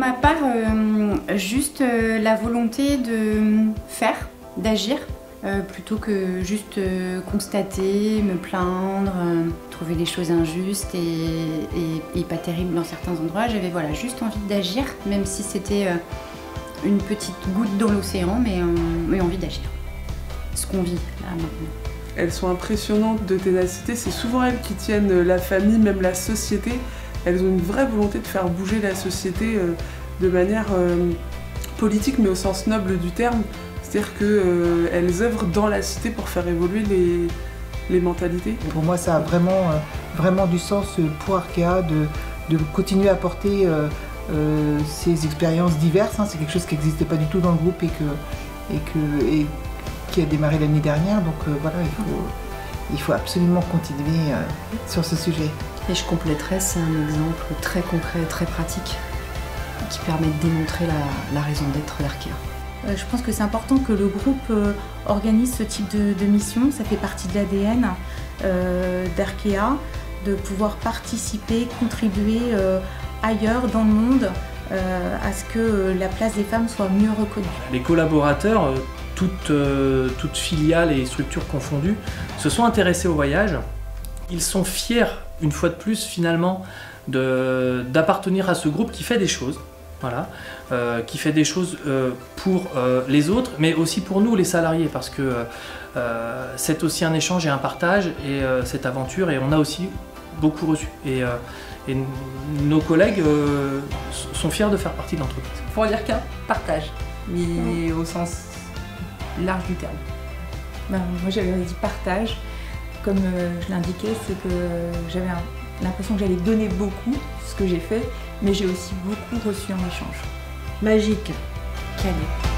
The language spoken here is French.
ma part, juste la volonté de faire, d'agir, plutôt que juste constater, me plaindre, trouver des choses injustes et pas terribles dans certains endroits. J'avais voilà, juste envie d'agir, même si c'était une petite goutte dans l'océan, mais envie d'agir. Ce qu'on vit là maintenant. Elles sont impressionnantes de ténacité, c'est souvent elles qui tiennent la famille, même la société. Elles ont une vraie volonté de faire bouger la société de manière politique, mais au sens noble du terme. C'est-à-dire qu'elles œuvrent dans la cité pour faire évoluer les mentalités. Pour moi, ça a vraiment du sens pour Arkea de continuer à porter ces expériences diverses. C'est quelque chose qui n'existait pas du tout dans le groupe et qui a démarré l'année dernière. Donc voilà, il faut absolument continuer sur ce sujet. Et je compléterais, c'est un exemple très concret, très pratique, qui permet de démontrer la raison d'être d'Arkea. Je pense que c'est important que le groupe organise ce type de mission. Ça fait partie de l'ADN d'Arkea, de pouvoir participer, contribuer ailleurs dans le monde à ce que la place des femmes soit mieux reconnue. Les collaborateurs, toutes filiales et structures confondues, se sont intéressés au voyage. Ils sont fiers, une fois de plus, finalement, d'appartenir à ce groupe qui fait des choses. Voilà, qui fait des choses pour les autres, mais aussi pour nous, les salariés, parce que c'est aussi un échange et un partage, et cette aventure, et on a aussi beaucoup reçu. Et nos collègues sont fiers de faire partie de l'entreprise. Pour dire qu'un partage, mais au sens large du terme. Moi j'avais dit partage, comme je l'indiquais, c'est que j'avais l'impression que j'allais donner beaucoup, ce que j'ai fait, mais j'ai aussi beaucoup reçu en échange. Magique, cadeau.